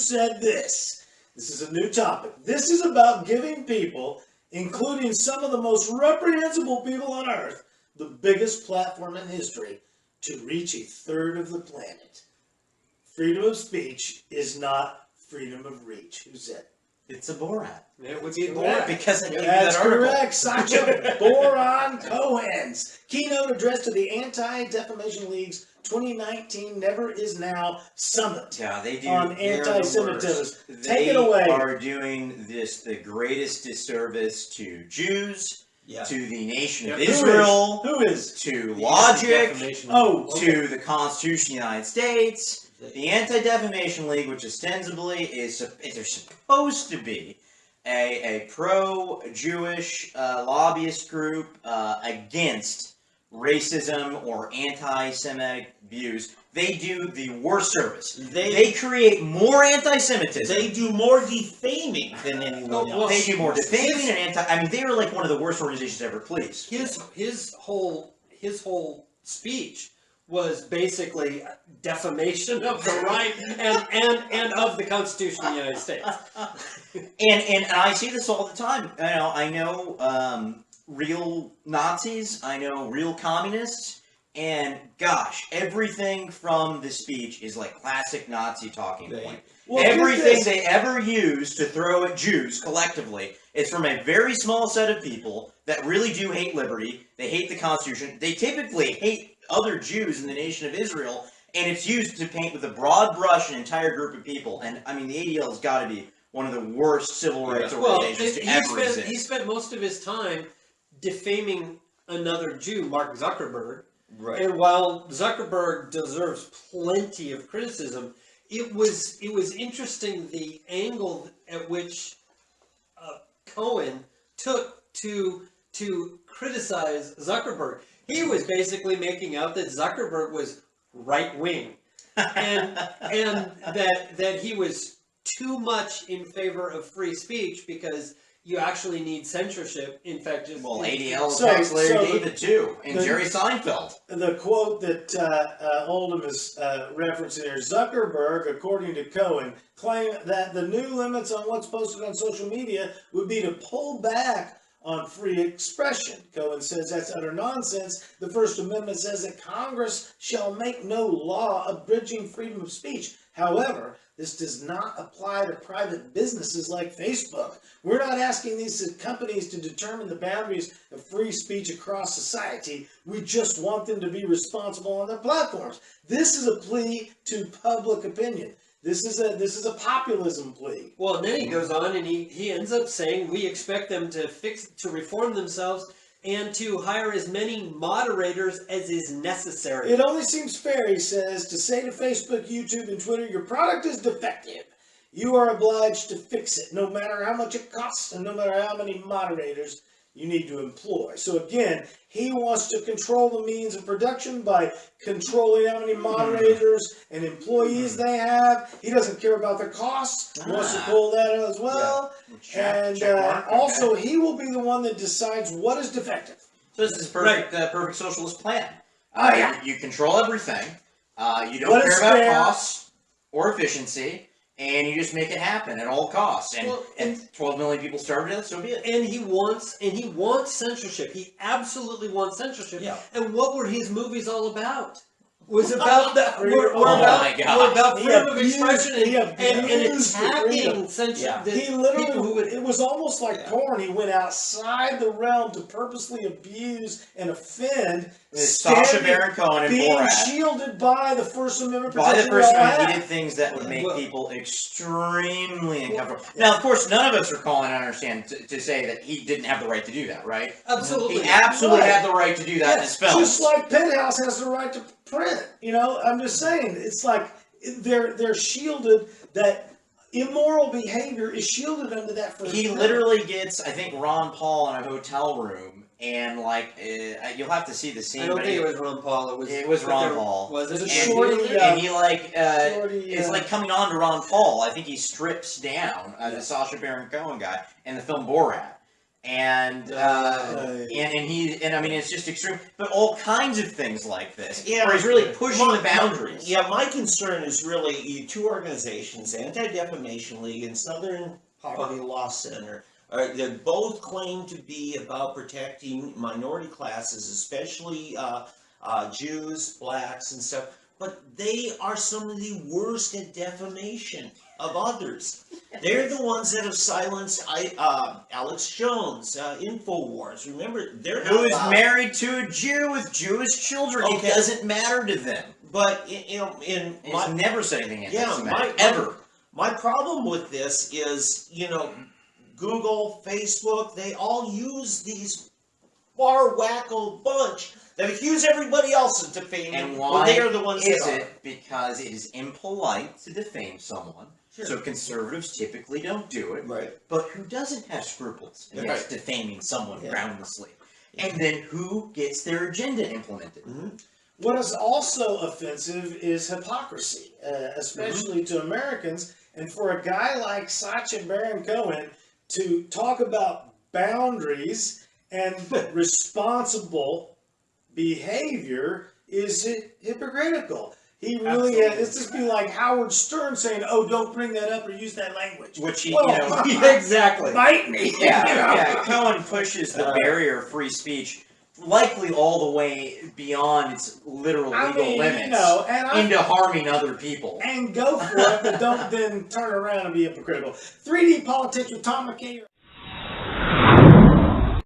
said this. This is a new topic. This is about giving people, including some of the most reprehensible people on earth, the biggest platform in history to reach a third of the planet. Freedom of speech is not freedom of reach. Who said? It's a Borat. It would be Borat. Because I gave you that article. That's correct. Sacha Baron Cohen's keynote address to the Anti-Defamation League's 2019 Never Is Now Summit. Yeah, they do. On anti-Semitism. Take They it away. are doing the greatest disservice to Jews, to the nation of Israel, Who is? to logic, to the Constitution of the United States. The Anti-Defamation League, which ostensibly they're supposed to be a pro-Jewish lobbyist group against racism or anti-Semitic views, they do the worst service. They create more anti-Semitism. They do more defaming than anyone else. They do more defaming and I mean, they are like one of the worst organizations ever. Please, his whole speech was basically defamation of the right and of the Constitution of the United States. and I see this all the time. I know real Nazis. I know real communists. And gosh, everything from the speech is like classic Nazi talking point. Well, everything they ever use to throw at Jews collectively is from a very small set of people that really do hate liberty. They hate the Constitution. They typically hate other Jews in the nation of Israel, and it's used to paint with a broad brush an entire group of people. And I mean, the ADL has got to be one of the worst civil rights organizations to ever exist. He spent most of his time defaming another Jew, Mark Zuckerberg. Right. And while Zuckerberg deserves plenty of criticism, it was interesting the angle at which Cohen took to criticize Zuckerberg. He was basically making out that Zuckerberg was right wing, and that he was too much in favor of free speech because you actually need censorship. In fact, ADL attacks Larry David too, and Jerry Seinfeld. The quote that Oldham is referencing here: Zuckerberg, according to Cohen, claimed that the new limits on what's posted on social media would be to pull back on free expression. Cohen says that's utter nonsense. The First Amendment says that Congress shall make no law abridging freedom of speech. However, this does not apply to private businesses like Facebook. We're not asking these companies to determine the boundaries of free speech across society. We just want them to be responsible on their platforms. This is a plea to public opinion. This is a populism plea. Well, and then he goes on and he ends up saying we expect them to reform themselves and to hire as many moderators as is necessary. It only seems fair, he says, to say to Facebook, YouTube, and Twitter, your product is defective. You are obliged to fix it, no matter how much it costs and no matter how many moderators you need to employ. So again, he wants to control the means of production by controlling how many moderators and employees they have. He doesn't care about the costs. He wants to pull that out as well. Yeah. And also, he will be the one that decides what is defective. So this is perfect socialist plan. Oh, yeah. You control everything. You don't care about costs or efficiency. And you just make it happen at all costs. And 12 million people starve to death, so be it. And he wants censorship. He absolutely wants censorship. Yeah. And what were his movies all about? Was about that. We're about freedom of expression and attacking censorship. Yeah. He literally, it was almost like porn. He went outside the realm to purposely abuse and offend. Sacha Baron Cohen and being Borat. Shielded by the First Amendment. By the First Amendment, he did things that would make people extremely uncomfortable. Now, of course, none of us are calling, I understand, to say that he didn't have the right to do that, right? Absolutely. He absolutely had the right to do that in his films. Just like Penthouse has the right to print. I'm just saying, it's like they're shielded. That immoral behavior is shielded under that First Amendment. He literally gets, I think, Ron Paul in a hotel room. And you'll have to see the scene. I don't think it was Ron Paul. It was Ron Paul. Was it? And he it's like coming on to Ron Paul. I think he strips down the Sacha Baron Cohen guy in the film Borat, and I mean it's just extreme, but all kinds of things like this. Yeah, where he's really pushing the boundaries. My concern is really two organizations, Anti-Defamation League and Southern Poverty Law Center. They both claim to be about protecting minority classes, especially Jews, blacks, and stuff. But they are some of the worst at defamation of others. They're the ones that have silenced Alex Jones, Infowars. Remember, they're Who is married to a Jew with Jewish children? Okay. It doesn't matter to them. But He's never said anything anti-Semitic, my, ever. My problem with this is, Google, Facebook, they all use these far wacko bunch that accuse everybody else of defaming. And why when they are the ones is that it? Because it is impolite to defame someone. Sure. So conservatives typically don't do it. Right. But who doesn't have scruples against defaming someone groundlessly? And then who gets their agenda implemented? Mm-hmm. What is also offensive is hypocrisy, especially to Americans. And for a guy like Sacha Baron Cohen to talk about boundaries and responsible behavior is hypocritical. He really it's just be like Howard Stern saying, "Oh, don't bring that up or use that language." Which he, exactly. Bite me. Yeah. Cohen pushes the barrier of free speech likely all the way beyond its literal legal limits into harming other people. And go for it, but don't then turn around and be hypocritical. 3D Politics with Tom McKay.